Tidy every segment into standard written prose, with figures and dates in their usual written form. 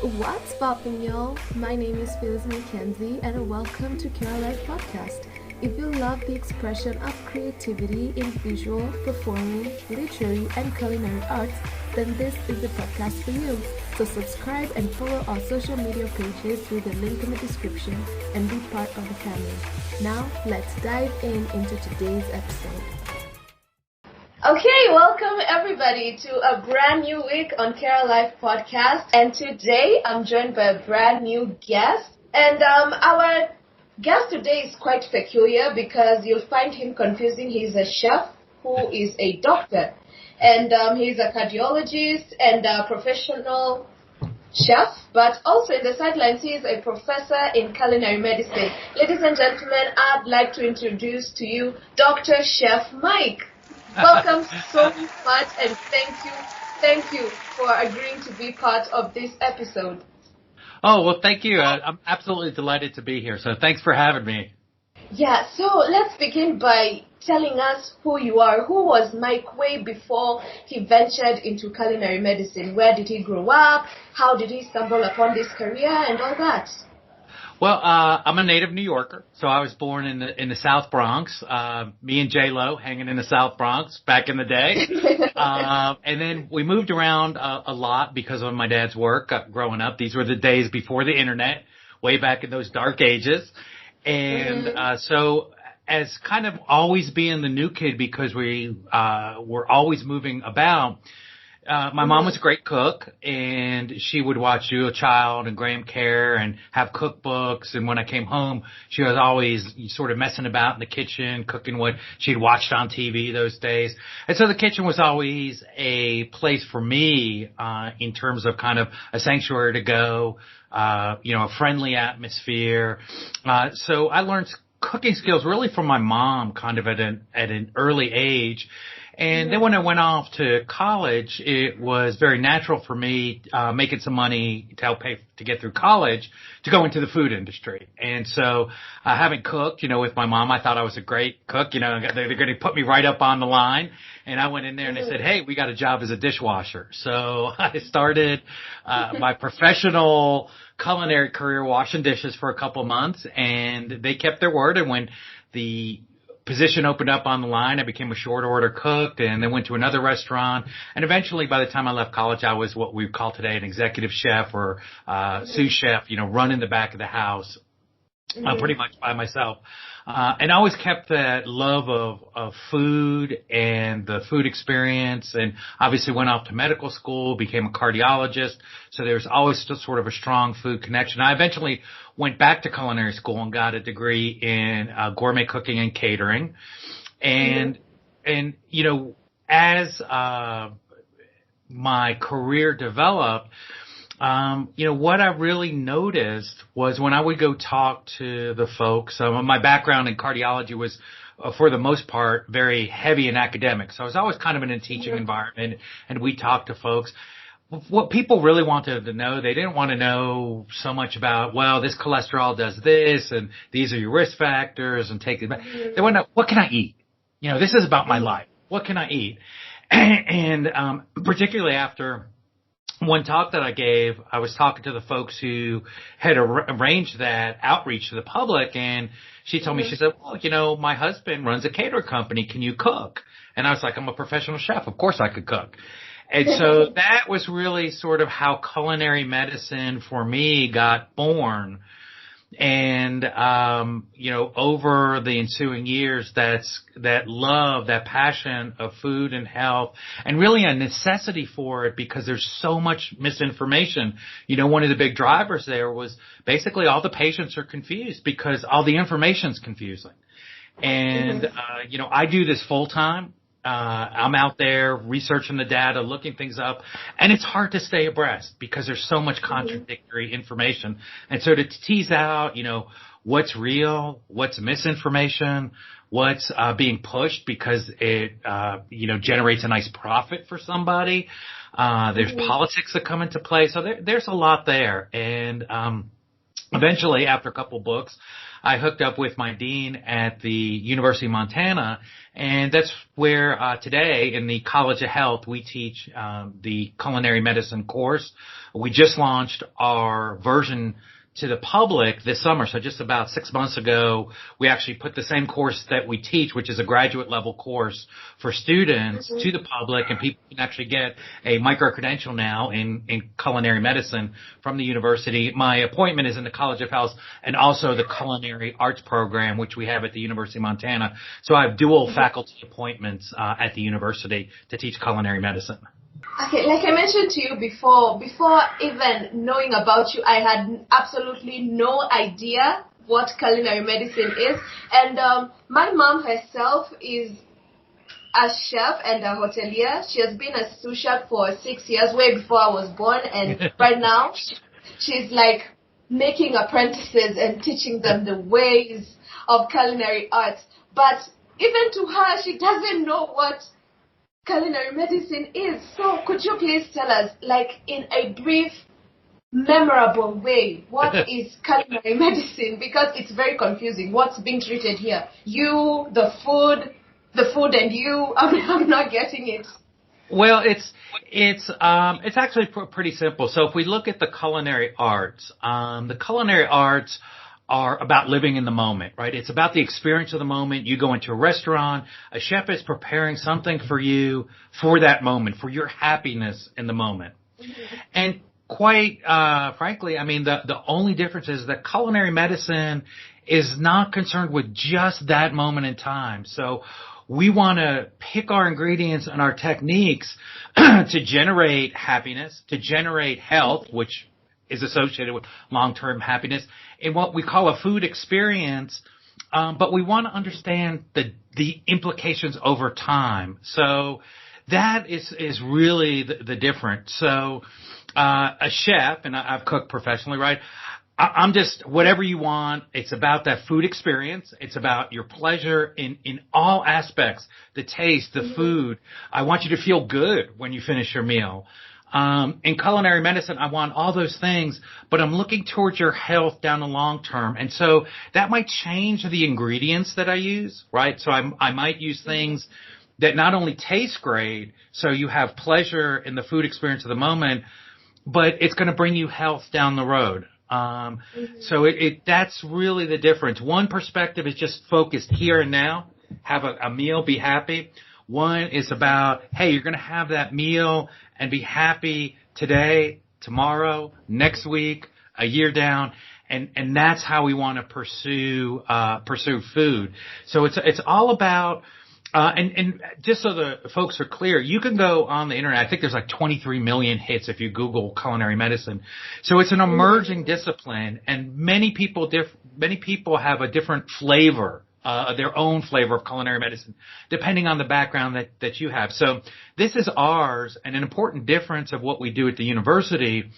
What's poppin', y'all? My name is Phyllis McKenzie, and welcome to Cardiologist podcast. If you love the expression of creativity in visual, performing, literary, and culinary arts, then this is the podcast for you. So subscribe and follow our social media pages through the link in the description and be part of the family. Now, let's dive into today's episode. Okay, welcome everybody to a brand new week on Care Life Podcast. And today I'm joined by a brand new guest. And our guest today is quite peculiar because you'll find him confusing. He's a chef who is a doctor. And he's a cardiologist and a professional chef, but also in the sidelines he is a professor in culinary medicine. Ladies and gentlemen, I'd like to introduce to you Dr. Chef Mike. Welcome so much, and thank you for agreeing to be part of this episode. Oh, well, thank you. I'm absolutely delighted to be here, so thanks for having me. Yeah, so let's begin by telling us who you are. Who was Mike way before he ventured into culinary medicine? Where did he grow up? How did he stumble upon this career and all that? Well, I'm a native New Yorker, so I was born in the South Bronx. Me and J-Lo hanging in the South Bronx back in the day. And then we moved around a lot because of my dad's work growing up. These were the days before the internet, way back in those dark ages. And so as kind of always being the new kid because we were always moving about, my mom was a great cook, and she would watch Julia Child and Graham Kerr and have cookbooks. And when I came home, she was always sort of messing about in the kitchen, cooking what she'd watched on TV those days. And so the kitchen was always a place for me in terms of kind of a sanctuary to go, a friendly atmosphere. So I learned cooking skills really from my mom kind of at an early age. And then when I went off to college, it was very natural for me, making some money to help pay to get through college, to go into the food industry. And so, having cooked, with my mom, I thought I was a great cook. They're going to put me right up on the line. And I went in there and they said, hey, we got a job as a dishwasher. So I started, my professional culinary career washing dishes for a couple of months, and they kept their word. And when the position opened up on the line, I became a short order cook, and then went to another restaurant. And eventually, by the time I left college, I was what we would call today an executive chef or sous chef, running the back of the house pretty much by myself. And I always kept that love of food and the food experience, and obviously went off to medical school, became a cardiologist. So there's always still sort of a strong food connection. I eventually went back to culinary school and got a degree in gourmet cooking and catering. And as my career developed, what I really noticed was when I would go talk to the folks, my background in cardiology was, for the most part, very heavy in academics. So I was always kind of in a teaching environment, and we talked to folks. What people really wanted to know, they didn't want to know so much about, well, this cholesterol does this, and these are your risk factors, and take it back. They want to know, what can I eat? This is about my life. What can I eat? And particularly after one talk that I gave, I was talking to the folks who had arranged that outreach to the public, and she told me, she said, well, my husband runs a catering company. Can you cook? And I was like, I'm a professional chef. Of course I could cook. And so that was really sort of how culinary medicine for me got born. And, over the ensuing years, that love, that passion of food and health, and really a necessity for it because there's so much misinformation. One of the big drivers there was basically all the patients are confused because all the information's confusing. And, I do this full time. I'm out there researching the data, looking things up, and it's hard to stay abreast because there's so much contradictory information. And so to tease out, what's real, what's misinformation, what's being pushed because it, generates a nice profit for somebody. There's politics that come into play. So there's a lot there. And Eventually, after a couple books, I hooked up with my dean at the University of Montana, and that's where today in the College of Health we teach the culinary medicine course. We just launched our version to the public this summer. So just about 6 months ago, we actually put the same course that we teach, which is a graduate level course for students, to the public, and people can actually get a micro-credential now in culinary medicine from the university. My appointment is in the College of Health and also the culinary arts program, which we have at the University of Montana. So I have dual faculty appointments at the university to teach culinary medicine. Okay, like I mentioned to you before even knowing about you, I had absolutely no idea what culinary medicine is. And my mom herself is a chef and a hotelier. She has been a sous chef for 6 years, way before I was born. And right now, she's like making apprentices and teaching them the ways of culinary arts. But even to her, she doesn't know what culinary medicine is. So could you please tell us, like in a brief, memorable way, what is culinary medicine? Because it's very confusing. What's being treated here? You, the food and you. I'm not getting it. Well, it's actually pretty simple. So if we look at the culinary arts are about living in the moment, right? It's about the experience of the moment. You go into a restaurant, a chef is preparing something for you for that moment, for your happiness in the moment. Mm-hmm. And quite frankly, I mean, the only difference is that culinary medicine is not concerned with just that moment in time. So we want to pick our ingredients and our techniques to generate happiness, to generate health, which is associated with long-term happiness, in what we call a food experience, but we want to understand the implications over time. So that is really the difference. So a chef, and I've cooked professionally, right? I'm just whatever you want. It's about that food experience. It's about your pleasure in all aspects, the taste, the food. I want you to feel good when you finish your meal. In culinary medicine, I want all those things, but I'm looking towards your health down the long term. And so that might change the ingredients that I use, right? So I might use things that not only taste great, so you have pleasure in the food experience of the moment, but it's going to bring you health down the road. So that's really the difference. One perspective is just focused here and now, have a meal, be happy. One is about, hey, you're going to have that meal and be happy today, tomorrow, next week, a year down. And that's how we want to pursue food. So it's all about, and just so the folks are clear, you can go on the internet. I think there's like 23 million hits if you Google culinary medicine. So it's an emerging discipline, and many people have a different flavor. Their own flavor of culinary medicine, depending on the background that you have. So this is ours, and an important difference of what we do at the university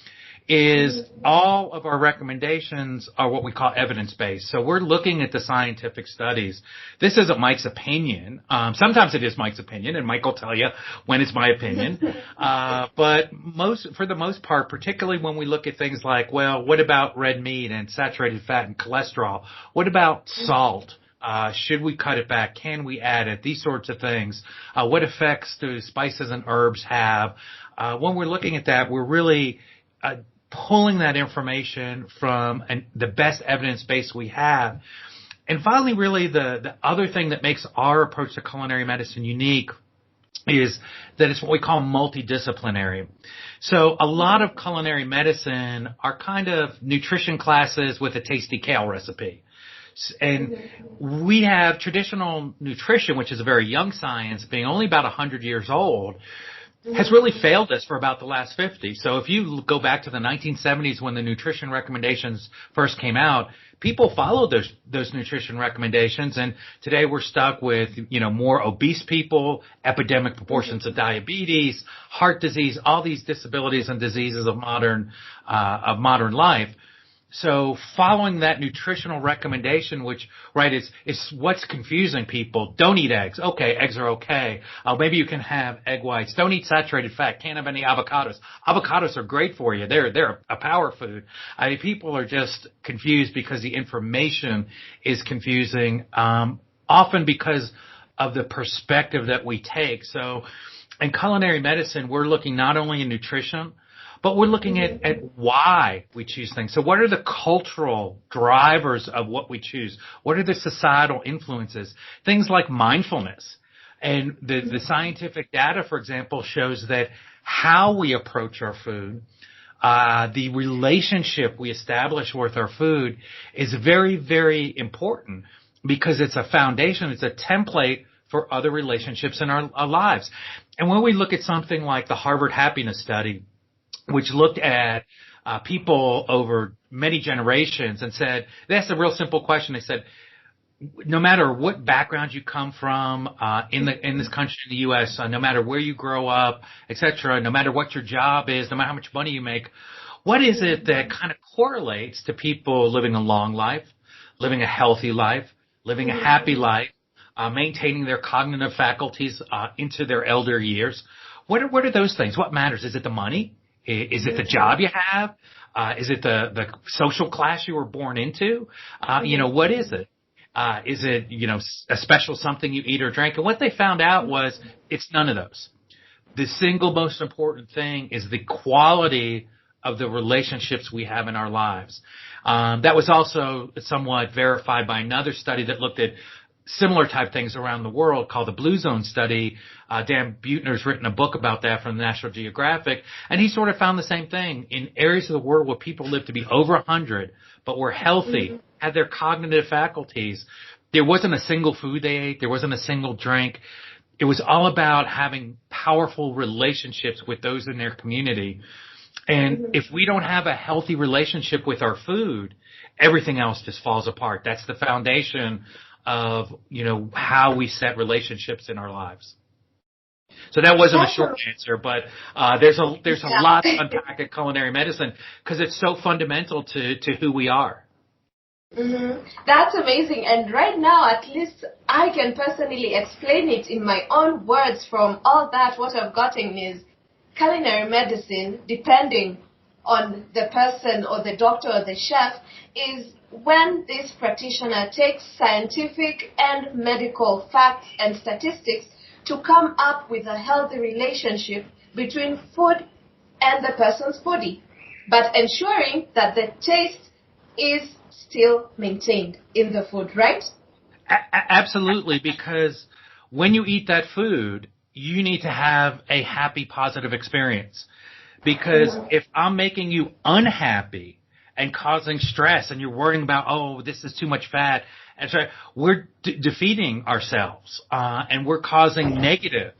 is all of our recommendations are what we call evidence-based. So we're looking at the scientific studies. This isn't Mike's opinion. Sometimes it is Mike's opinion, and Mike will tell you when it's my opinion. But for the most part, particularly when we look at things like, well, what about red meat and saturated fat and cholesterol? What about salt? Should we cut it back? Can we add it? These sorts of things. What effects do spices and herbs have? When we're looking at that, we're really pulling that information from the best evidence base we have. And finally, really the other thing that makes our approach to culinary medicine unique is that it's what we call multidisciplinary. So a lot of culinary medicine are kind of nutrition classes with a tasty kale recipe. And we have traditional nutrition, which is a very young science, being only about 100 years old, has really failed us for about the last 50. So if you go back to the 1970s when the nutrition recommendations first came out, people followed those nutrition recommendations, and today we're stuck with, more obese people, epidemic proportions of diabetes, heart disease, all these disabilities and diseases of modern life. So following that nutritional recommendation, which, right, is what's confusing people. Don't eat eggs. Okay, eggs are okay. Maybe you can have egg whites. Don't eat saturated fat. Can't have any avocados. Avocados are great for you. They're a power food. I mean, people are just confused because the information is confusing, often because of the perspective that we take. So in culinary medicine, we're looking not only in nutrition, but we're looking at why we choose things. So what are the cultural drivers of what we choose? What are the societal influences? Things like mindfulness. And the scientific data, for example, shows that how we approach our food, the relationship we establish with our food is very, very important because it's a foundation, it's a template for other relationships in our lives. And when we look at something like the Harvard Happiness Study, which looked at people over many generations and said, they asked a real simple question. They said, no matter what background you come from in this country, in the U.S., no matter where you grow up, et cetera, no matter what your job is, no matter how much money you make, what is it that kind of correlates to people living a long life, living a healthy life, living a happy life, maintaining their cognitive faculties into their elder years? What are those things? What matters? Is it the money? Is it the job you have? Is it the social class you were born into? What is it? Is it, a special something you eat or drink? And what they found out was it's none of those. The single most important thing is the quality of the relationships we have in our lives. That was also somewhat verified by another study that looked at similar type things around the world called the Blue Zone Study. Dan Buettner's written a book about that from National Geographic, and he sort of found the same thing. In areas of the world where people lived to be over 100, but were healthy, had their cognitive faculties, there wasn't a single food they ate, there wasn't a single drink. It was all about having powerful relationships with those in their community. And if we don't have a healthy relationship with our food, everything else just falls apart. That's the foundation of, how we set relationships in our lives. So that wasn't a short answer, but there's a lot to unpack at culinary medicine because it's so fundamental to who we are. That's amazing. And right now, at least I can personally explain it in my own words from all that. What I've gotten is culinary medicine, depending on the person or the doctor or the chef, is when this practitioner takes scientific and medical facts and statistics to come up with a healthy relationship between food and the person's body, but ensuring that the taste is still maintained in the food, right? Absolutely, because when you eat that food, you need to have a happy, positive experience. Because if I'm making you unhappy and causing stress and you're worrying about, this is too much fat, and so we're defeating ourselves, and we're causing negative.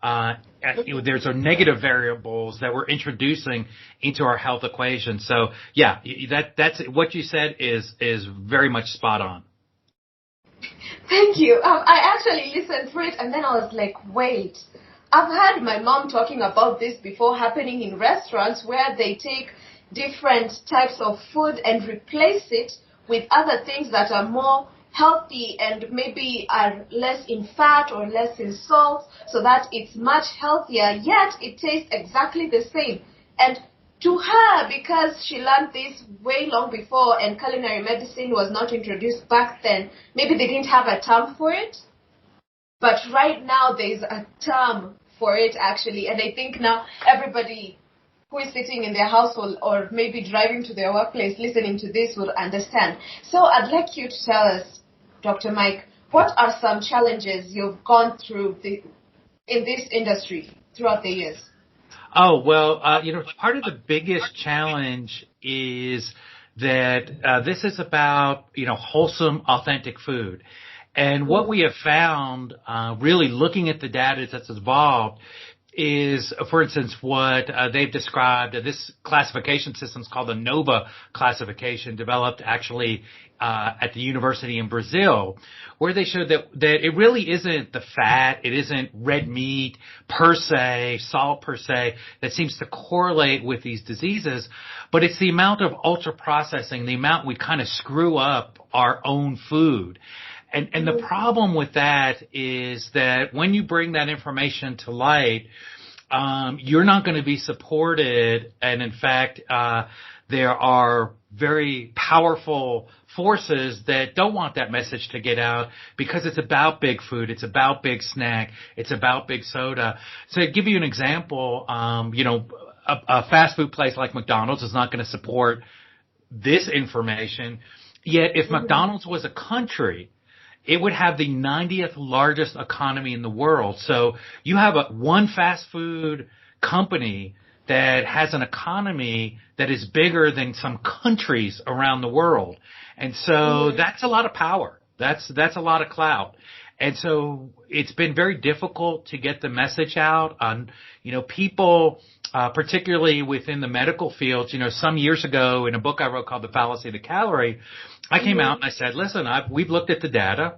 There's a negative variables that we're introducing into our health equation. So yeah, that's what you said is very much spot on. Thank you. I actually listened through it and then I was like, wait, I've heard my mom talking about this before happening in restaurants where they take different types of food and replace it with other things that are more healthy and maybe are less in fat or less in salt, so that it's much healthier, yet it tastes exactly the same. And to her, because she learned this way long before and culinary medicine was not introduced back then, maybe they didn't have a term for it. But right now there's a term for it actually, and I think now everybody who is sitting in their household or maybe driving to their workplace listening to this will understand. So I'd like you to tell us, Dr. Mike, what are some challenges you've gone through in this industry throughout the years? Oh, well, part of the biggest challenge is that this is about, wholesome, authentic food. And what we have found, really looking at the data that's evolved, is, for instance, what they've described. This classification system is called the NOVA classification, developed actually at the university in Brazil, where they showed that it really isn't the fat, it isn't red meat per se, salt per se, that seems to correlate with these diseases, but it's the amount of ultra processing, the amount we kind of screw up our own food. And the problem with that is that when you bring that information to light, you're not going to be supported. And in fact, there are very powerful forces that don't want that message to get out because it's about big food. It's about big snack. It's about big soda. So to give you an example, a fast food place like McDonald's is not going to support this information. Yet if McDonald's was a country, it would have the 90th largest economy in the world. So you have one fast food company that has an economy that is bigger than some countries around the world. And so that's a lot of power. That's a lot of clout. And so it's been very difficult to get the message out on, people, particularly within the medical field. Some years ago in a book I wrote called The Fallacy of the Calorie, I came out and I said, listen, we've looked at the data,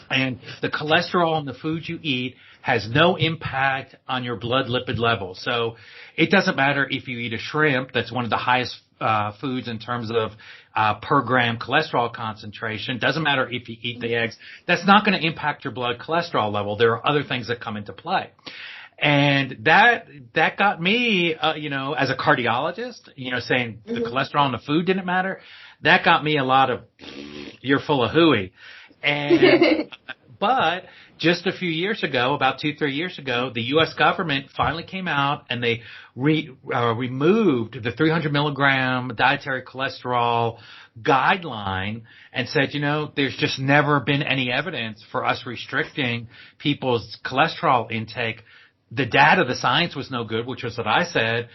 and the cholesterol in the food you eat has no impact on your blood lipid level. So it doesn't matter if you eat a shrimp, that's one of the highest foods in terms of per gram cholesterol concentration. Doesn't matter if you eat the eggs. That's not going to impact your blood cholesterol level. There are other things that come into play. And that got me, as a cardiologist, saying the cholesterol in the food didn't matter. That got me a lot of, you're full of hooey. And, but just a few years ago, about 2-3 years ago, the U.S. government finally came out and they removed the 300 milligram dietary cholesterol guideline and said, there's just never been any evidence for us restricting people's cholesterol intake. The data, the science was no good, which was what I said.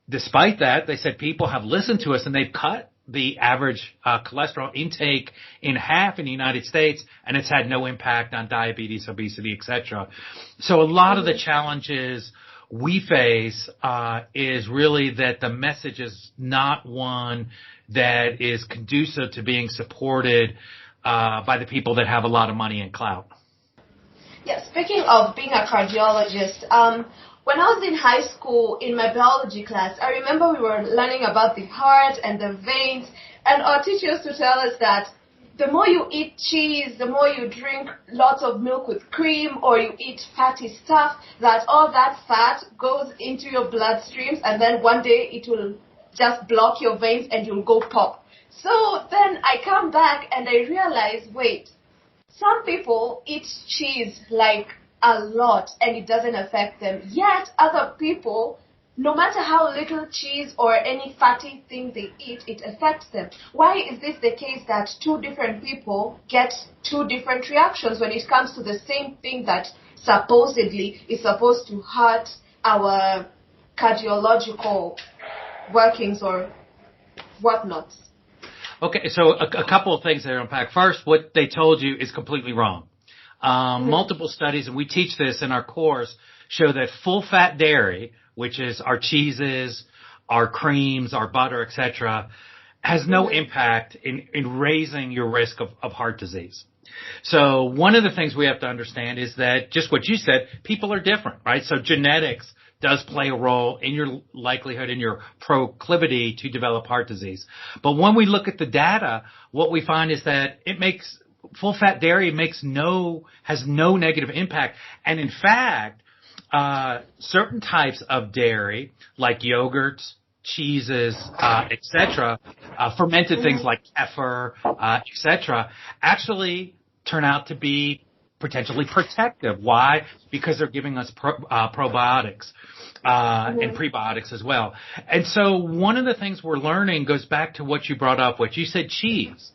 Despite that, they said people have listened to us and they've cut the average cholesterol intake in half in the United States, and it's had no impact on diabetes, obesity, etc. So a lot of the challenges we face is really that the message is not one that is conducive to being supported by the people that have a lot of money and clout. Yeah, speaking of being a cardiologist, when I was in high school in my biology class, I remember we were learning about the heart and the veins, and our teacher used to tell us that the more you eat cheese, the more you drink lots of milk with cream, or you eat fatty stuff, that all that fat goes into your bloodstreams, and then one day it will just block your veins and you'll go pop. So then I come back and I realize, wait, some people eat cheese like a lot and it doesn't affect them. Yet other people, no matter how little cheese or any fatty thing they eat, it affects them. Why is this the case that two different people get two different reactions when it comes to the same thing that supposedly is supposed to hurt our cardiological workings or whatnot? Okay, so a couple of things there to unpack. First, what they told you is completely wrong. Multiple studies, and we teach this in our course, show that full-fat dairy, which is our cheeses, our creams, our butter, etc., has no impact in raising your risk of heart disease. So one of the things we have to understand is that just what you said, people are different, right? So genetics does play a role in your likelihood, in your proclivity to develop heart disease. But when we look at the data, what we find is that full-fat dairy has no negative impact. And in fact, certain types of dairy, like yogurts, cheeses, etc., fermented things like kefir, etc., actually turn out to be potentially protective. Why? Because they're giving us probiotics and prebiotics as well. And so one of the things we're learning goes back to what you brought up, what you said, cheese.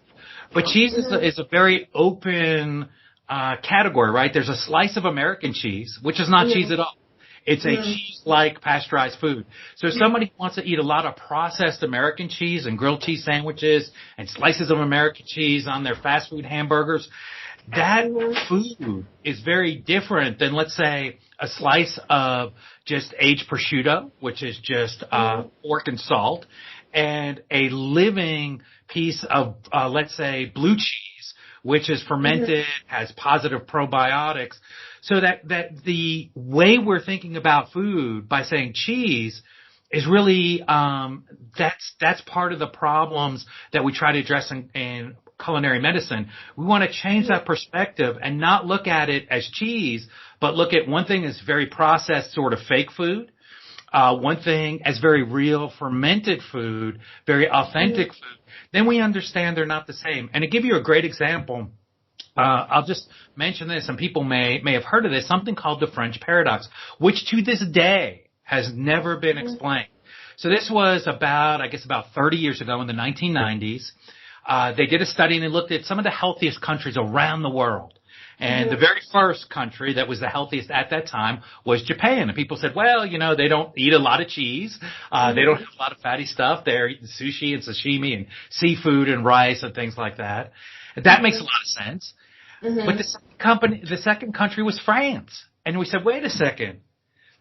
But cheese is a very open category, right? There's a slice of American cheese, which is not cheese at all. It's a cheese-like pasteurized food. So if somebody wants to eat a lot of processed American cheese and grilled cheese sandwiches and slices of American cheese on their fast food hamburgers, that food is very different than, let's say, a slice of just aged prosciutto, which is just pork and salt, and a living piece of, let's say, blue cheese, which is fermented, has positive probiotics, so that the way we're thinking about food by saying cheese is really, that's part of the problems that we try to address in culinary medicine. We want to change that perspective and not look at it as cheese, but look at one thing as very processed sort of fake food, one thing as very real fermented food, very authentic food. Then we understand they're not the same. And to give you a great example, I'll just mention this, and people may have heard of this, something called the French paradox, which to this day has never been explained. So this was about 30 years ago in the 1990s. They did a study and they looked at some of the healthiest countries around the world. And the very first country that was the healthiest at that time was Japan. And people said, well, they don't eat a lot of cheese. They don't have a lot of fatty stuff. They're eating sushi and sashimi and seafood and rice and things like that. And that makes a lot of sense. But the second country was France. And we said, wait a second.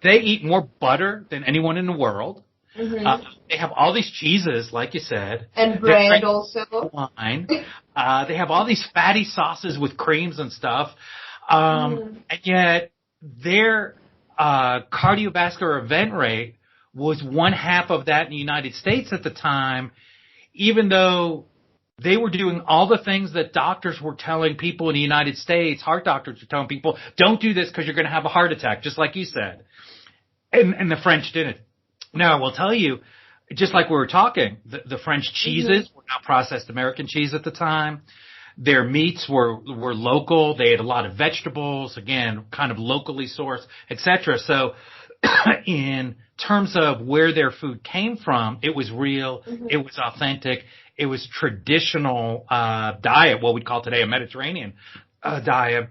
They eat more butter than anyone in the world. They have all these cheeses, like you said. And bread also. Wine. They have all these fatty sauces with creams and stuff. And yet their cardiovascular event rate was 1/2 of that in the United States at the time, even though they were doing all the things that doctors were telling people in the United States. Heart doctors were telling people, don't do this because you're going to have a heart attack, just like you said. And the French didn't. Now, I will tell you, just like we were talking, the French cheeses were not processed American cheese at the time. Their meats were local. They had a lot of vegetables, again, kind of locally sourced, etc. So in terms of where their food came from, it was real, it was authentic, it was traditional diet, what we'd call today a Mediterranean diet,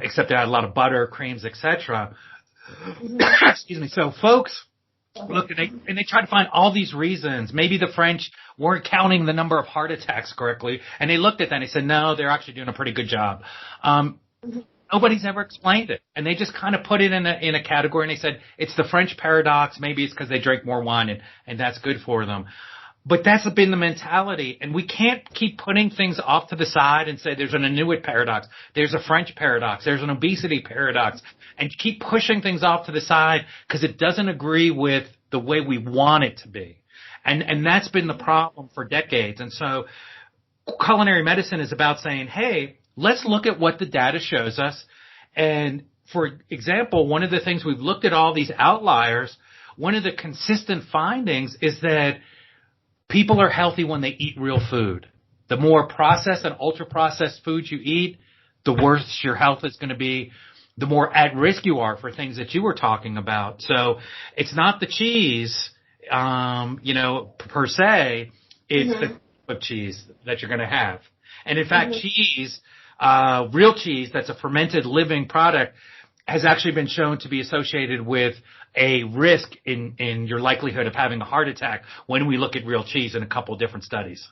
except it had a lot of butter, creams, etc. Excuse me. So folks look, and they try to find all these reasons. Maybe the French weren't counting the number of heart attacks correctly, and they looked at that and they said, no, they're actually doing a pretty good job. Nobody's ever explained it, and they just kind of put it in a category, and they said it's the French paradox. Maybe it's because they drink more wine, and that's good for them. But that's been the mentality, and we can't keep putting things off to the side and say there's an Inuit paradox, there's a French paradox, there's an obesity paradox, and keep pushing things off to the side because it doesn't agree with the way we want it to be. And that's been the problem for decades. And so culinary medicine is about saying, hey, let's look at what the data shows us. And for example, one of the things we've looked at all these outliers, one of the consistent findings is that people are healthy when they eat real food. The more processed and ultra-processed food you eat, the worse your health is going to be, the more at risk you are for things that you were talking about. So it's not the cheese, per se. It's the type of cheese that you're going to have. And in fact, cheese, real cheese that's a fermented living product has actually been shown to be associated with a risk in your likelihood of having a heart attack when we look at real cheese in a couple of different studies.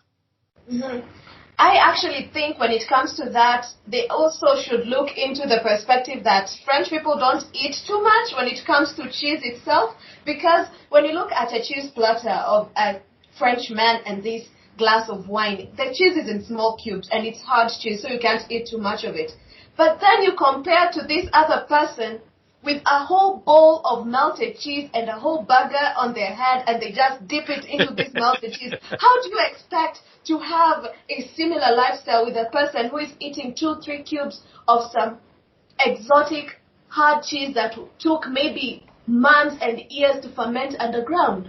I actually think when it comes to that, they also should look into the perspective that French people don't eat too much when it comes to cheese itself, because when you look at a cheese platter of a French man and this glass of wine, the cheese is in small cubes and it's hard cheese, so you can't eat too much of it. But then you compare to this other person with a whole bowl of melted cheese and a whole burger on their head, and they just dip it into this melted cheese. How do you expect to have a similar lifestyle with a person who is eating 2-3 cubes of some exotic hard cheese that took maybe months and years to ferment underground?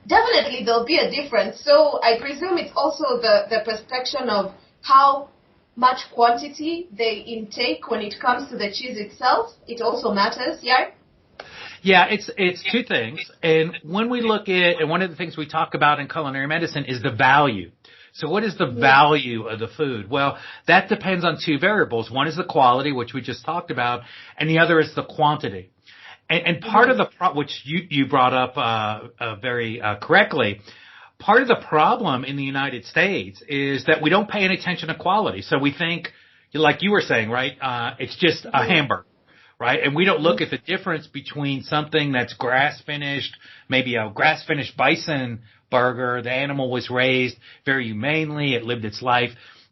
Definitely there'll be a difference. So I presume it's also the perception of how much quantity they intake when it comes to the cheese itself. It also matters, yeah? Yeah, it's two things. And when we look at, and one of the things we talk about in culinary medicine is the value. So what is the value of the food? Well, that depends on two variables. One is the quality, which we just talked about, and the other is the quantity. And part of the which you brought up very correctly, part of the problem in the United States is that we don't pay any attention to quality. So we think, like you were saying, right, it's just a hamburger, right? And we don't look at the difference between something that's grass-finished, maybe a grass-finished bison burger. The animal was raised very humanely. It lived its life,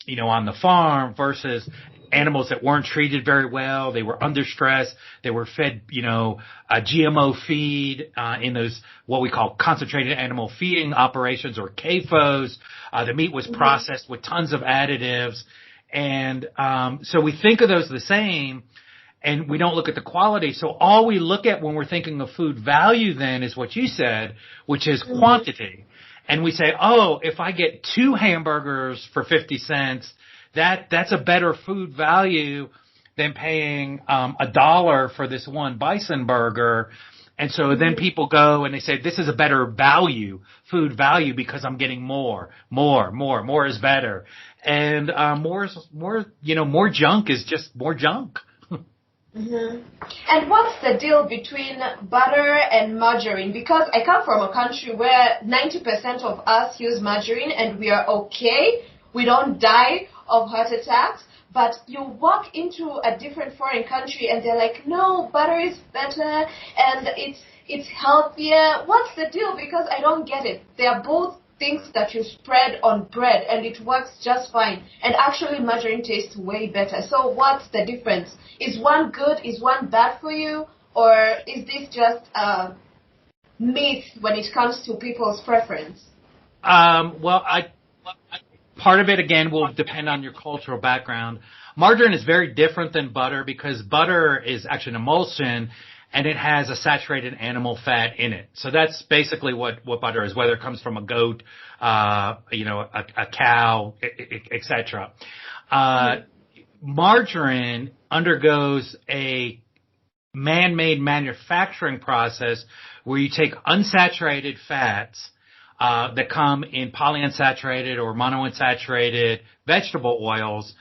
on the farm, versus animals that weren't treated very well. They were under stress. They were fed, a GMO feed in those what we call concentrated animal feeding operations, or CAFOs. The meat was processed with tons of additives. And so we think of those the same, and we don't look at the quality. So all we look at when we're thinking of food value then is what you said, which is quantity. And we say, oh, if I get 2 hamburgers for 50 cents, that's a better food value than paying $1 for this one bison burger. And so then people go and they say, this is a better value, food value, because I'm getting more is better. And more junk is just more junk. And what's the deal between butter and margarine? Because I come from a country where 90% of us use margarine and we are okay. We don't die of heart attacks. But you walk into a different foreign country and they're like, no, butter is better and it's healthier. What's the deal? Because I don't get it. They are both things that you spread on bread and it works just fine. And actually margarine tastes way better. So what's the difference? Is one good? Is one bad for you? Or is this just a myth when it comes to people's preference? Part of it, again, will depend on your cultural background. Margarine is very different than butter because butter is actually an emulsion and it has a saturated animal fat in it. So that's basically what butter is, whether it comes from a goat, a cow, etc. Margarine undergoes a man-made manufacturing process where you take unsaturated fats that come in polyunsaturated or monounsaturated vegetable oils,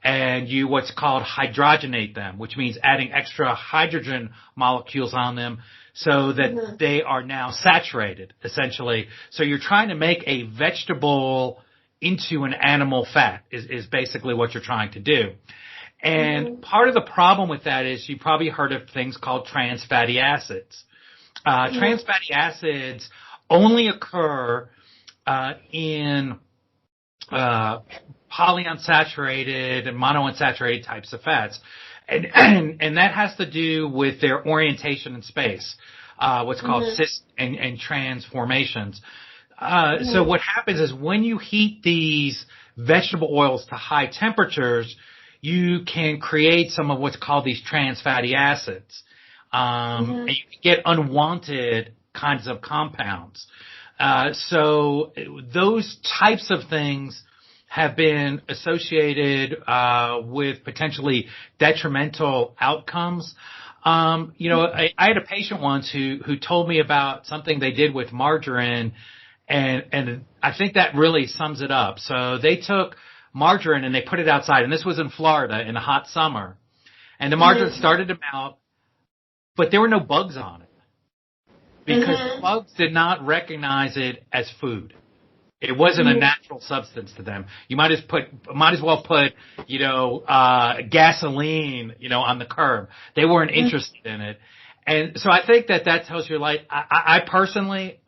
and you what's called hydrogenate them, which means adding extra hydrogen molecules on them so that they are now saturated, essentially. So you're trying to make a vegetable into an animal fat is basically what you're trying to do. And part of the problem with that is you probably heard of things called trans fatty acids. Trans fatty acids only occur in polyunsaturated and monounsaturated types of fats. And that has to do with their orientation in space, what's called cis and transformations. So what happens is when you heat these vegetable oils to high temperatures, you can create some of what's called these trans fatty acids. And you can get unwanted kinds of compounds. So those types of things have been associated with potentially detrimental outcomes. I had a patient once who told me about something they did with margarine, and I think that really sums it up. So they took margarine and they put it outside, and this was in Florida in the hot summer, and the margarine started to melt, but there were no bugs on it. Because the bugs did not recognize it as food. It wasn't a natural substance to them. You might as well put, gasoline, on the curb. They weren't interested in it. And so I think that tells you, like, I personally,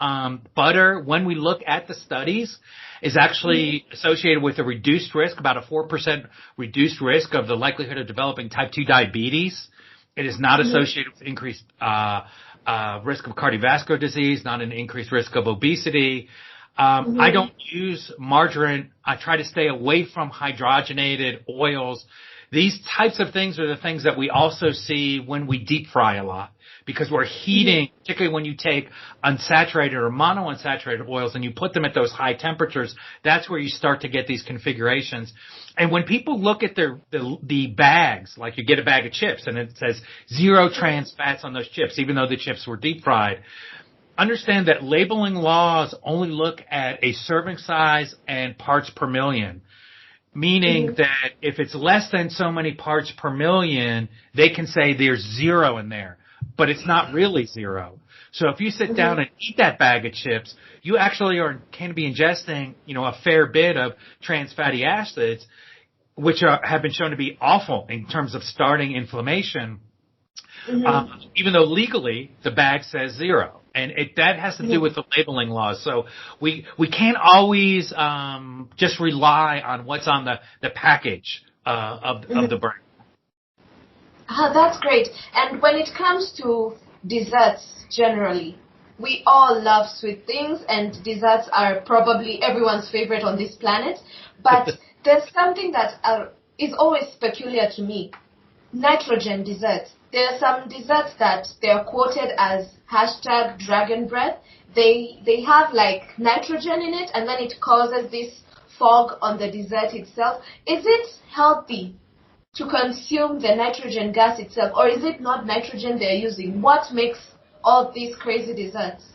butter, when we look at the studies, is actually associated with a reduced risk, about a 4% reduced risk of the likelihood of developing type 2 diabetes. It is not associated with increased risk of cardiovascular disease, not an increased risk of obesity. I don't use margarine. I try to stay away from hydrogenated oils. These types of things are the things that we also see when we deep fry a lot, because we're heating, particularly when you take unsaturated or monounsaturated oils and you put them at those high temperatures, that's where you start to get these configurations. And when people look at the bags, like you get a bag of chips and it says 0 trans fats on those chips, even though the chips were deep fried, understand that labeling laws only look at a serving size and parts per million. Meaning that if it's less than so many parts per million, they can say there's 0 in there, but it's not really 0. So if you sit down and eat that bag of chips, you actually can be ingesting, a fair bit of trans fatty acids, which have been shown to be awful in terms of starting inflammation. even though legally the bag says 0. And that has to do with the labeling laws. So we can't always just rely on what's on the package of the brand. That's great. And when it comes to desserts generally, we all love sweet things, and desserts are probably everyone's favorite on this planet. But there's something that is always peculiar to me. Nitrogen desserts. There are some desserts that they're quoted as #dragon breath. They have like nitrogen in it, and then it causes this fog on the dessert itself. Is it healthy to consume the nitrogen gas itself, or is it not nitrogen they're using? What makes all these crazy desserts?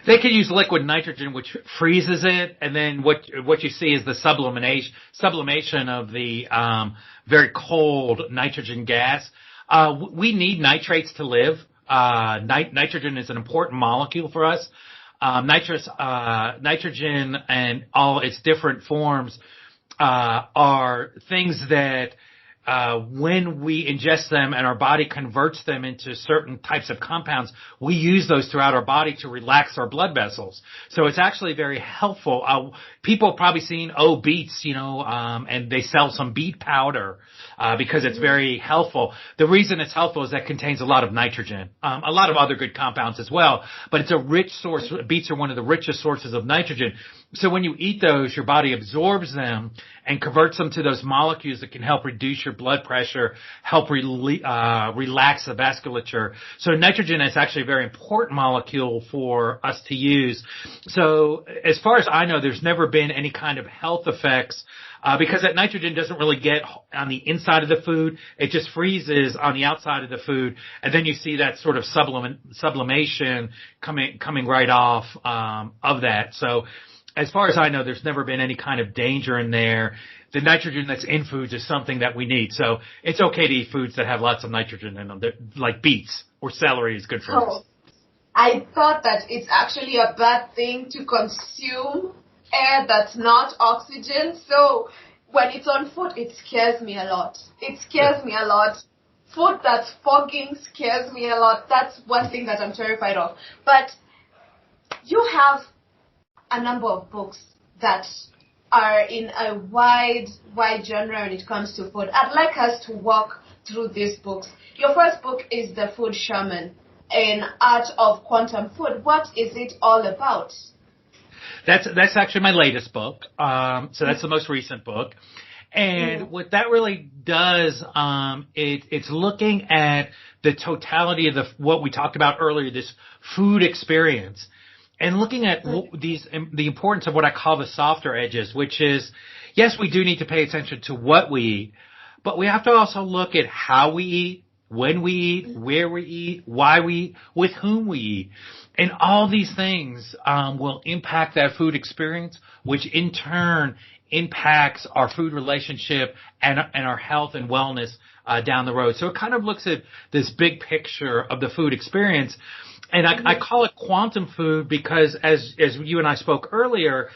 They could use liquid nitrogen, which freezes it, and then what you see is the sublimation of the very cold nitrogen gas. We need nitrates to live. Nitrogen is an important molecule for us. Nitrogen and all its different forms are things that when we ingest them and our body converts them into certain types of compounds, we use those throughout our body to relax our blood vessels. So it's actually very helpful. People have probably seen, beets, and they sell some beet powder because it's very helpful. The reason it's helpful is that it contains a lot of nitrogen, a lot of other good compounds as well, but it's a rich source. Beets are one of the richest sources of nitrogen. So when you eat those, your body absorbs them and converts them to those molecules that can help reduce your blood pressure, help relax the vasculature. So nitrogen is actually a very important molecule for us to use. So as far as I know, there's never been any kind of health effects because that nitrogen doesn't really get on the inside of the food. It just freezes on the outside of the food. And then you see that sort of sublimation coming right off of that. So as far as I know, there's never been any kind of danger in there. The nitrogen that's in foods is something that we need. So it's okay to eat foods that have lots of nitrogen in them, like beets or celery is good for us. I thought that it's actually a bad thing to consume air that's not oxygen. So when it's on food, it scares me a lot. Food that's fogging scares me a lot. That's one thing that I'm terrified of. But you have a number of books that are in a wide genre when it comes to food. I'd like us to walk through these books. Your first book is The Food Shaman, An Art of Quantum Food. What is it all about? That's actually my latest book. So that's the most recent book. And what that really does, it's looking at the totality of what we talked about earlier, this food experience. And looking at the importance of what I call the softer edges, which is, yes, we do need to pay attention to what we eat, but we have to also look at how we eat, when we eat, where we eat, why we eat, with whom we eat. And all these things will impact that food experience, which in turn impacts our food relationship and our health and wellness down the road. So it kind of looks at this big picture of the food experience. And I call it quantum food because as you and I spoke earlier,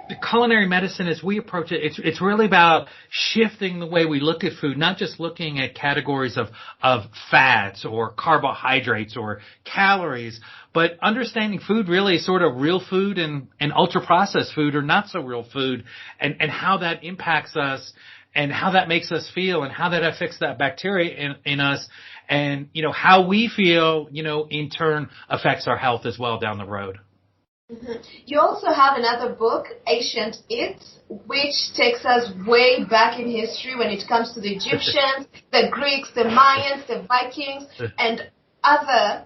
the culinary medicine, as we approach it, it's really about shifting the way we look at food, not just looking at categories of fats or carbohydrates or calories, but understanding food really is sort of real food and ultra-processed food or not so real food and how that impacts us and how that makes us feel and how that affects that bacteria in us. And, how we feel, in turn affects our health as well down the road. Mm-hmm. You also have another book, Ancient Eats, which takes us way back in history when it comes to the Egyptians, the Greeks, the Mayans, the Vikings, and other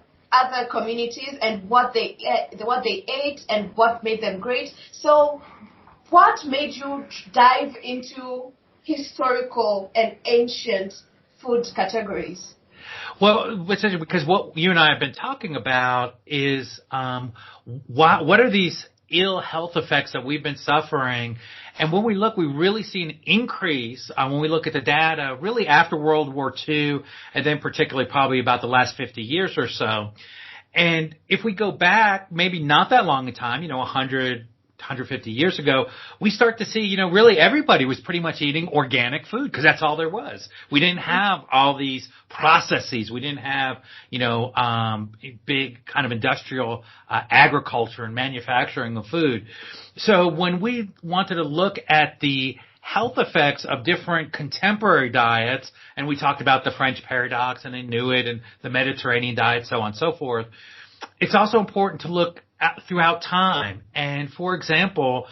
communities and what they ate and what made them great. So what made you dive into historical and ancient food categories? Well, it's interesting because what you and I have been talking about is what are these ill health effects that we've been suffering? And when we look, we really see an increase when we look at the data really after World War II and then particularly probably about the last 50 years or so. And if we go back maybe not that long in time, 100 150 years ago, we start to see, really everybody was pretty much eating organic food because that's all there was. We didn't have all these processes. We didn't have, big kind of industrial agriculture and manufacturing of food. So when we wanted to look at the health effects of different contemporary diets, and we talked about the French paradox and Inuit and the Mediterranean diet, so on and so forth, it's also important to look throughout time. And for example,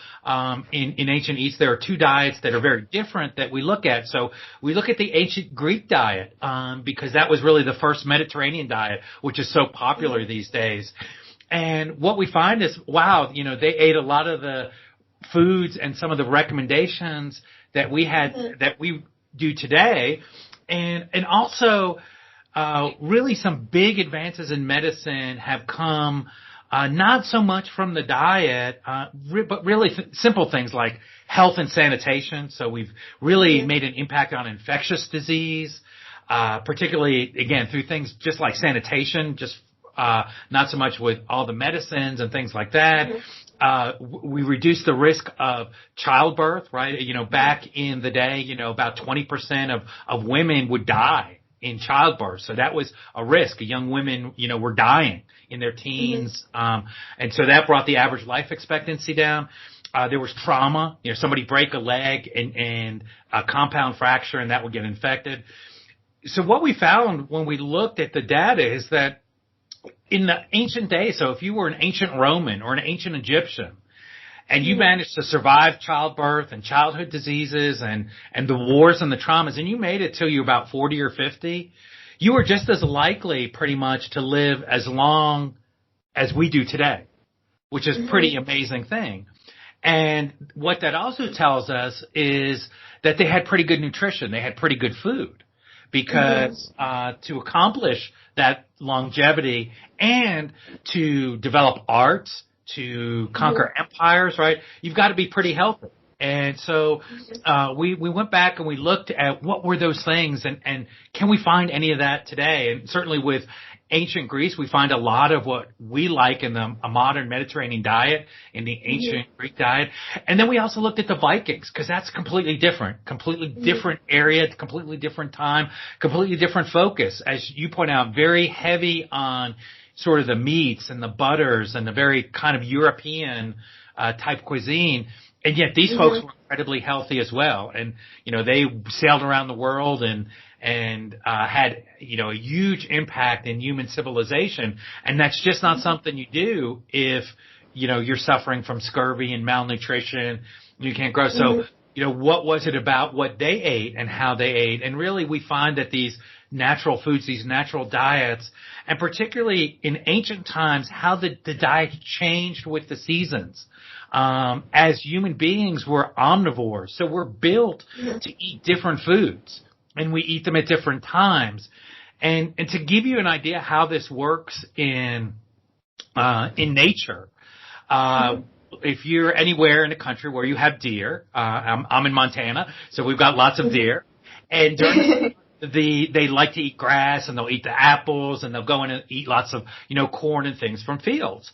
in ancient East, there are two diets that are very different that we look at. So we look at the ancient Greek diet, because that was really the first Mediterranean diet, which is so popular these days. And what we find is, wow, they ate a lot of the foods and some of the recommendations that we had, that we do today. And also, really some big advances in medicine have come, not so much from the diet, but really simple things like health and sanitation. So we've really made an impact on infectious disease, particularly, again, through things just like sanitation, just not so much with all the medicines and things like that. We reduced the risk of childbirth, right? Back in the day, about 20% of women would die in childbirth. So that was a risk. Young women, were dying in their teens. And so that brought the average life expectancy down. There was trauma, somebody break a leg and a compound fracture and that would get infected. So what we found when we looked at the data is that in the ancient days, so if you were an ancient Roman or an ancient Egyptian, and you managed to survive childbirth and childhood diseases and the wars and the traumas, and you made it till you were about 40 or 50, you were just as likely pretty much to live as long as we do today, which is a pretty amazing thing. And what that also tells us is that they had pretty good nutrition. They had pretty good food because to accomplish that longevity and to develop arts, to conquer empires, right? You've got to be pretty healthy. And so we went back and we looked at what were those things and can we find any of that today? And certainly with ancient Greece, we find a lot of what we like in a modern Mediterranean diet, in the ancient Greek diet. And then we also looked at the Vikings because that's completely different area, completely different time, completely different focus. As you point out, very heavy on sort of the meats and the butters and the very kind of European type cuisine. And yet these folks were incredibly healthy as well. And, they sailed around the world and had, a huge impact in human civilization. And that's just not something you do if, you're suffering from scurvy and malnutrition. You can't grow. So, what was it about what they ate and how they ate? And really we find that these natural foods, these natural diets, and particularly in ancient times, how the diet changed with the seasons. As human beings, we're omnivores, so we're built to eat different foods, and we eat them at different times. And to give you an idea how this works in nature, if you're anywhere in the country where you have deer, I'm in Montana, so we've got lots of deer, and during they like to eat grass and they'll eat the apples and they'll go in and eat lots of, corn and things from fields.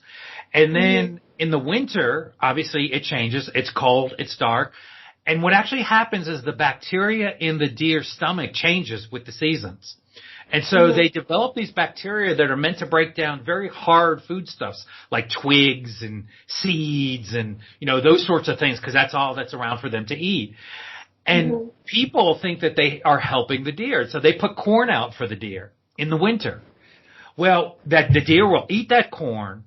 And then in the winter, obviously it changes. It's cold. It's dark. And what actually happens is the bacteria in the deer's stomach changes with the seasons. And so they develop these bacteria that are meant to break down very hard foodstuffs like twigs and seeds and, those sorts of things because that's all that's around for them to eat. And people think that they are helping the deer. So they put corn out for the deer in the winter. Well, that the deer will eat that corn,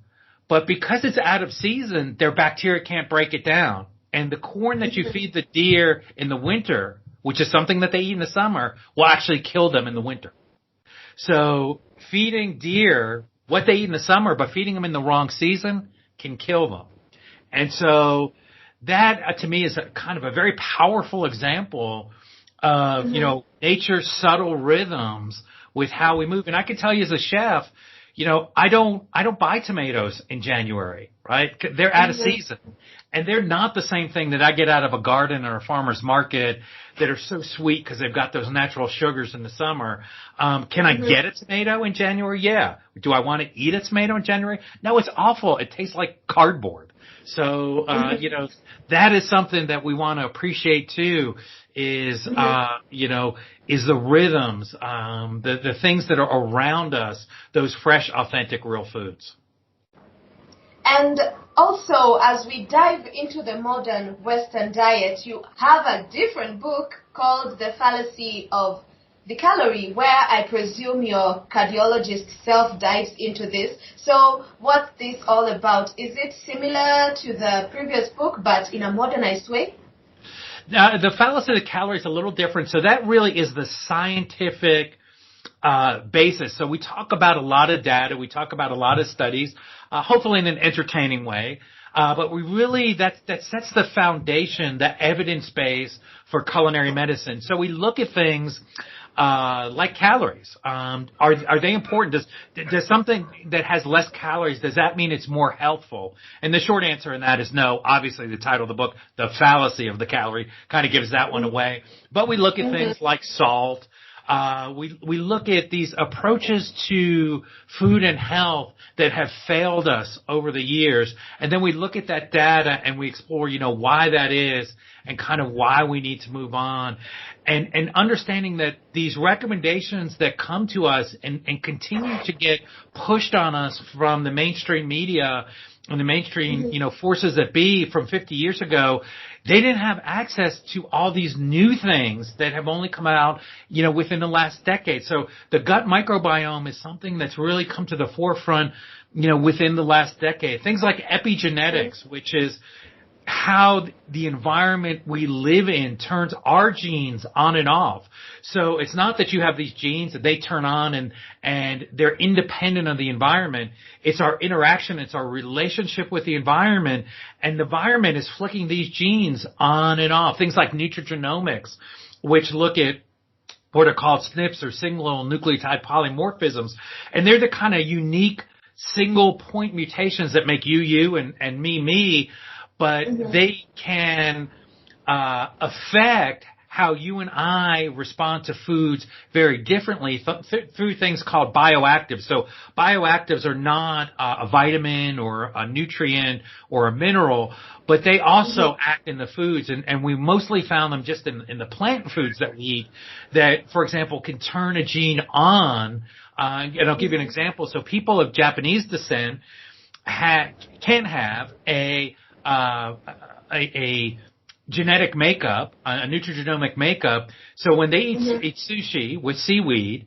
but because it's out of season, their bacteria can't break it down. And the corn that you feed the deer in the winter, which is something that they eat in the summer, will actually kill them in the winter. So feeding deer what they eat in the summer, but feeding them in the wrong season can kill them. And so that, to me, is a kind of a very powerful example of, nature's subtle rhythms with how we move. And I can tell you as a chef, I don't buy tomatoes in January, right? They're out of season. And they're not the same thing that I get out of a garden or a farmer's market that are so sweet because they've got those natural sugars in the summer. Can I get a tomato in January? Yeah. Do I want to eat a tomato in January? No, it's awful. It tastes like cardboard. So, that is something that we want to appreciate too, is, is the rhythms, the things that are around us, those fresh, authentic, real foods. And also, as we dive into the modern Western diet, you have a different book called The Fallacy of the Calorie, where I presume your cardiologist self dives into this. So what's this all about? Is it similar to the previous book, but in a modernized way? The fallacy of the calorie is a little different. So that really is the scientific basis. So we talk about a lot of data. We talk about a lot of studies, hopefully in an entertaining way. But we really, that sets the foundation, the evidence base for culinary medicine. So we look at things like calories. Are they important? Does something that has less calories, does that mean it's more healthful? And the short answer in that is no. Obviously, the title of the book, The Fallacy of the Calorie, kind of gives that one away. But we look at things like salt. We look at these approaches to food and health that have failed us over the years, and then we look at that data and we explore, why that is and kind of why we need to move on, and understanding that these recommendations that come to us and continue to get pushed on us from the mainstream media and the mainstream, forces that be from 50 years ago, they didn't have access to all these new things that have only come out, within the last decade. So the gut microbiome is something that's really come to the forefront, within the last decade. Things like epigenetics, which is how the environment we live in turns our genes on and off. So it's not that you have these genes that they turn on and they're independent of the environment. It's our interaction. It's our relationship with the environment. And the environment is flicking these genes on and off. Things like nutrigenomics, which look at what are called SNPs or single nucleotide polymorphisms. And they're the kind of unique single point mutations that make you and me. But they can affect how you and I respond to foods very differently through things called bioactives. So bioactives are not a vitamin or a nutrient or a mineral, but they also act in the foods. And we mostly found them just in the plant foods that we eat that, for example, can turn a gene on. And I'll give you an example. So people of Japanese descent can have a genetic makeup, a nutrigenomic makeup. So when they eat sushi with seaweed,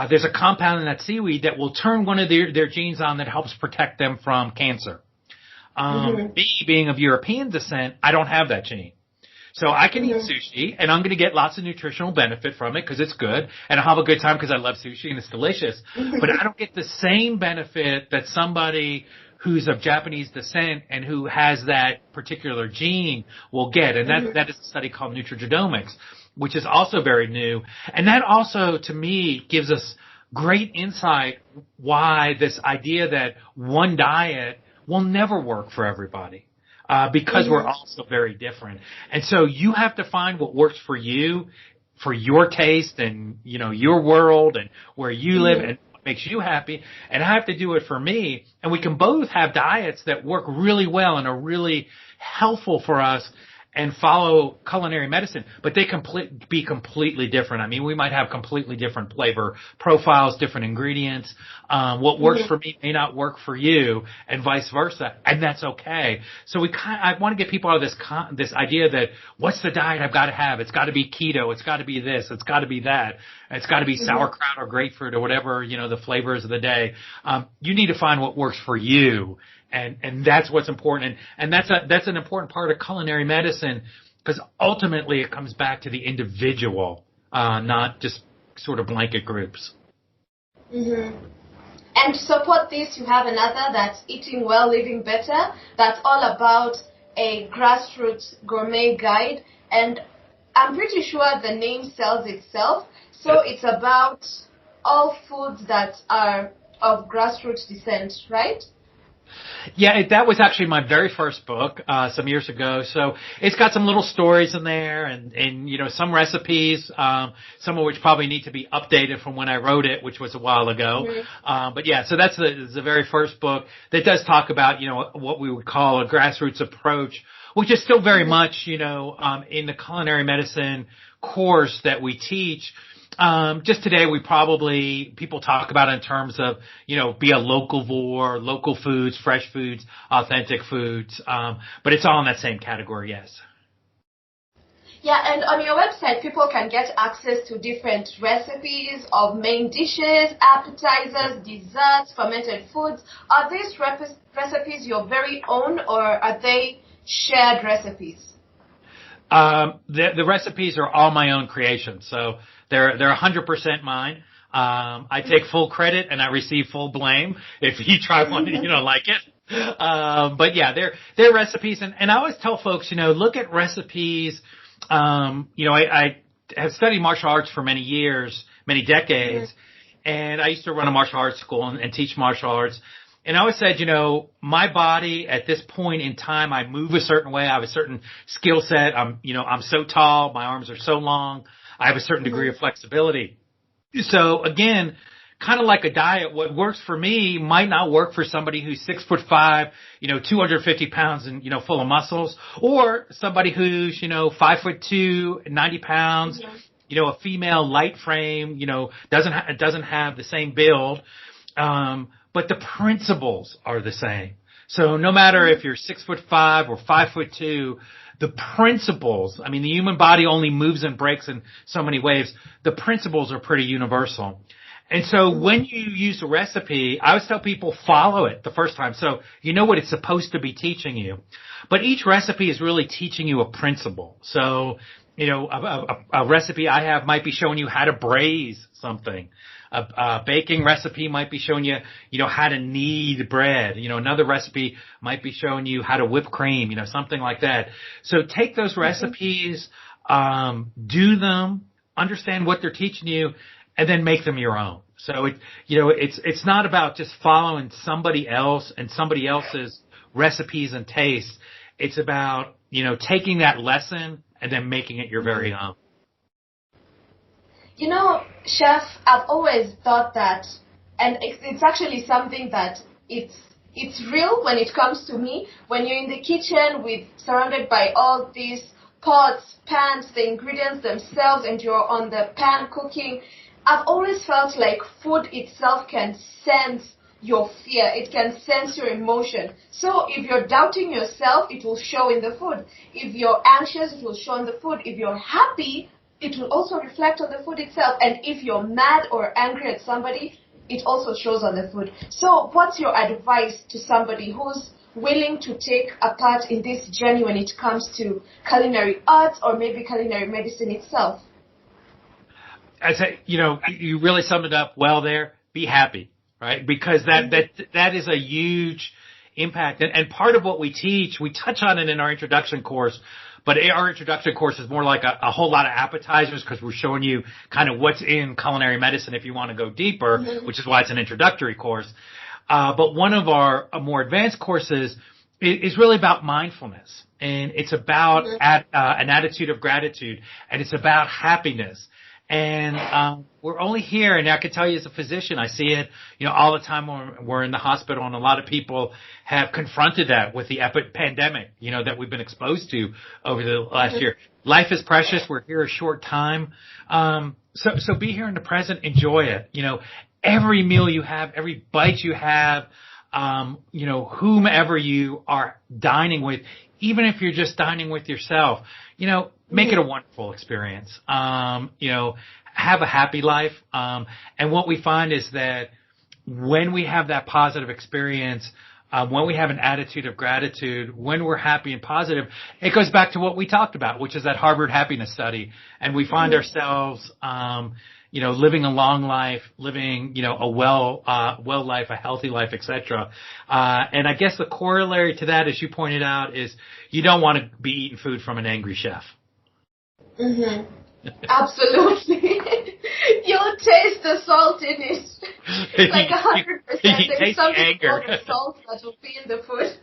there's a compound in that seaweed that will turn one of their genes on that helps protect them from cancer. Me, being of European descent, I don't have that gene. So I can eat sushi, and I'm going to get lots of nutritional benefit from it because it's good, and I'll have a good time because I love sushi and it's delicious. But I don't get the same benefit that somebody who's of Japanese descent and who has that particular gene will get. And that is a study called nutrigenomics, which is also very new. And that also, to me, gives us great insight why this idea that one diet will never work for everybody. Because we're all so very different. And so you have to find what works for you, for your taste and, your world and where you live and what makes you happy. And I have to do it for me. And we can both have diets that work really well and are really helpful for us and follow culinary medicine, but they be completely different. I mean, we might have completely different flavor profiles, different ingredients. What works for me may not work for you, and vice versa, and that's okay. So I want to get people out of this idea that what's the diet I've got to have? It's got to be keto. It's got to be this. It's got to be that. It's got to be sauerkraut or grapefruit or whatever the flavors of the day. You need to find what works for you. And that's what's important. And that's an important part of culinary medicine because ultimately it comes back to the individual, not just sort of blanket groups. And to support this, you have another that's Eating Well, Living Better. That's all about a grassroots gourmet guide. And I'm pretty sure the name sells itself. So it's about all foods that are of grassroots descent, right? Yeah, that was actually my very first book, some years ago. So it's got some little stories in there and, you know, some recipes, some of which probably need to be updated from when I wrote it, which was a while ago. Mm-hmm. But yeah, so that's the very first book that does talk about, you know, what we would call a grassroots approach, which is still very much, you know, in the culinary medicine course that we teach. Just today, people talk about it in terms of, you know, be a locavore, local foods, fresh foods, authentic foods. But it's all in that same category, yes. Yeah, and on your website, people can get access to different recipes of main dishes, appetizers, desserts, fermented foods. Are these recipes your very own, or are they shared recipes? The recipes are all my own creations, so they're 100% mine. I take full credit and I receive full blame if you try one and you don't like it. But yeah, they're recipes, and I always tell folks, you know, look at recipes. You know, I have studied martial arts for many years, many decades, and I used to run a martial arts school and teach martial arts. And I always said, you know, my body at this point in time, I move a certain way. I have a certain skill set. I'm so tall. My arms are so long. I have a certain degree of flexibility. So again, kind of like a diet, what works for me might not work for somebody who's 6'5", you know, 250 pounds and, you know, full of muscles, or somebody who's, you know, 5'2", 90 pounds, you know, a female light frame, you know, doesn't have the same build. But the principles are the same. So no matter if you're 6'5" or 5'2", the principles, I mean, the human body only moves and breaks in so many ways. The principles are pretty universal. And so when you use a recipe, I always tell people follow it the first time. So you know what it's supposed to be teaching you. But each recipe is really teaching you a principle. So, you know, a recipe I have might be showing you how to braise something. A baking recipe might be showing you, you know, how to knead bread. You know, another recipe might be showing you how to whip cream, you know, something like that. So take those recipes, do them, understand what they're teaching you, and then make them your own. So it's not about just following somebody else and somebody else's recipes and tastes. It's about, you know, taking that lesson and then making it your very own. You know, Chef, I've always thought that, and it's actually something that it's real when it comes to me. When you're in the kitchen surrounded by all these pots, pans, the ingredients themselves, and you're on the pan cooking, I've always felt like food itself can sense your fear. It can sense your emotion. So if you're doubting yourself, it will show in the food. If you're anxious, it will show in the food. If you're happy, it will also reflect on the food itself. And if you're mad or angry at somebody, it also shows on the food. So what's your advice to somebody who's willing to take a part in this journey when it comes to culinary arts or maybe culinary medicine itself? I say, you know, you really summed it up well there. Be happy, right? Because that is a huge impact. And part of what we teach, we touch on it in our introduction course, but our introduction course is more like a whole lot of appetizers because we're showing you kind of what's in culinary medicine if you want to go deeper, which is why it's an introductory course. But one of our more advanced courses is really about mindfulness, and it's about an attitude of gratitude, and it's about happiness. And we're only here, and I can tell you as a physician, I see it, you know, all the time when we're in the hospital, and a lot of people have confronted that with the pandemic, you know, that we've been exposed to over the last year. Life is precious. We're here a short time. So be here in the present. Enjoy it. You know, every meal you have, every bite you have, you know, whomever you are dining with, even if you're just dining with yourself, you know, make it a wonderful experience. You know, have a happy life. And what we find is that when we have that positive experience, when we have an attitude of gratitude, when we're happy and positive, it goes back to what we talked about, which is that Harvard happiness study. And we find ourselves, you know, living a long life, living, you know, a well life, a healthy life, etc. And I guess the corollary to that, as you pointed out, is you don't want to be eating food from an angry chef. Absolutely. You'll taste the salt in it. Like 100%. There's something called the salt that will be in the food.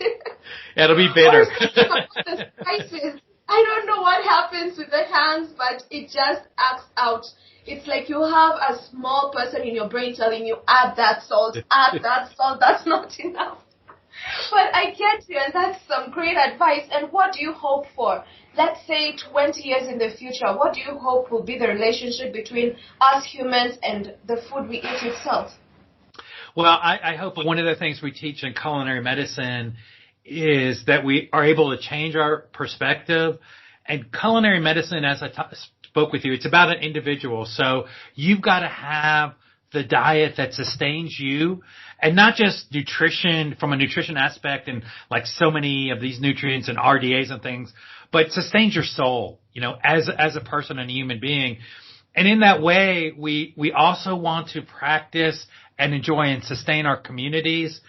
It'll be bitter. The spices. I don't know what happens with the hands, but it just acts out. It's like you have a small person in your brain telling you, add that salt, that's not enough. But I get you, and that's some great advice. And what do you hope for? Let's say 20 years in the future, what do you hope will be the relationship between us humans and the food we eat itself? Well, I hope one of the things we teach in culinary medicine is that we are able to change our perspective. And culinary medicine, as I spoke with you, it's about an individual. So you've got to have the diet that sustains you, and not just nutrition from a nutrition aspect and like so many of these nutrients and RDAs and things, but sustains your soul, as a person and a human being. And in that way, we also want to practice and enjoy and sustain our communities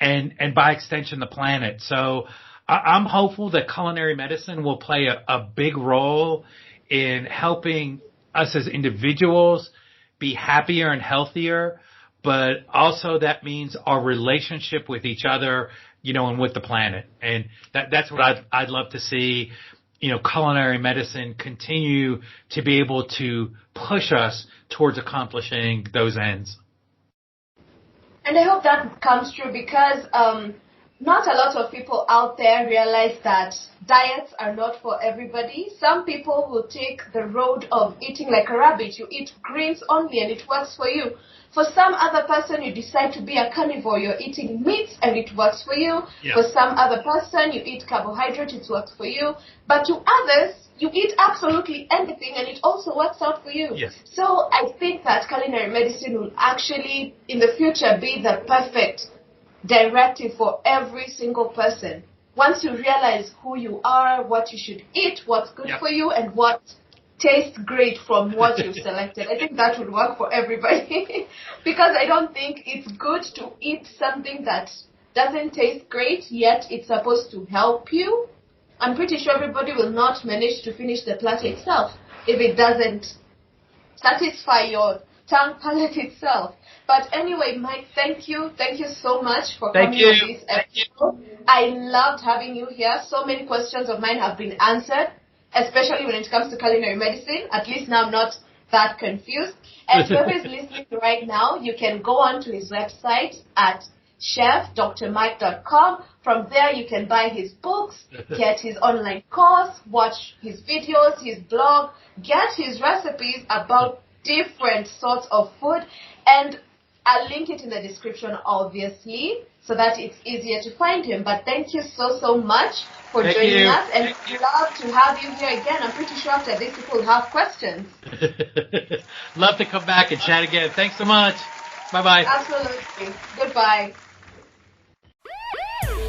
and by extension, the planet. So I'm hopeful that culinary medicine will play a big role in helping us as individuals be happier and healthier, but also that means our relationship with each other, and with the planet. And that's what I'd love to see, culinary medicine continue to be able to push us towards accomplishing those ends. And I hope that comes true because not a lot of people out there realize that diets are not for everybody. Some people will take the road of eating like a rabbit. You eat greens only and it works for you. For some other person, you decide to be a carnivore. You're eating meats and it works for you. Yeah. For some other person, you eat carbohydrates, it works for you. But to others, you eat absolutely anything and it also works out for you. Yes. So I think that culinary medicine will actually, in the future, be the perfect directive for every single person. Once you realize who you are, what you should eat, what's good for you, and what tastes great from what you've selected, I think that would work for everybody. Because I don't think it's good to eat something that doesn't taste great, yet it's supposed to help you. I'm pretty sure everybody will not manage to finish the platter itself if it doesn't satisfy your tongue palate itself. But anyway, Mike, thank you. Thank you so much for coming on this episode. I loved having you here. So many questions of mine have been answered, especially when it comes to culinary medicine. At least now I'm not that confused. And whoever is listening right now, you can go on to his website at chefdrmike.com. From there, you can buy his books, get his online course, watch his videos, his blog, get his recipes about different sorts of food, and I'll link it in the description, obviously, so that it's easier to find him. But thank you so much for joining us, and we'd love to have you here again. I'm pretty sure after this people will have questions. Love to come back and chat again. Thanks so much. Bye-bye. Absolutely. Goodbye.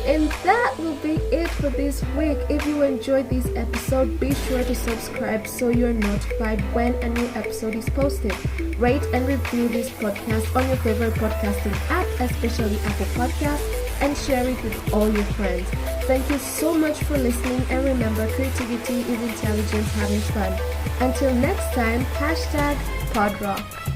And that will be it for this week. If you enjoyed this episode, be sure to subscribe so you're notified when a new episode is posted. Rate and review this podcast on your favorite podcasting app, especially Apple Podcasts, and share it with all your friends. Thank you so much for listening, and remember, creativity is intelligence having fun. Until next time, #PodRock.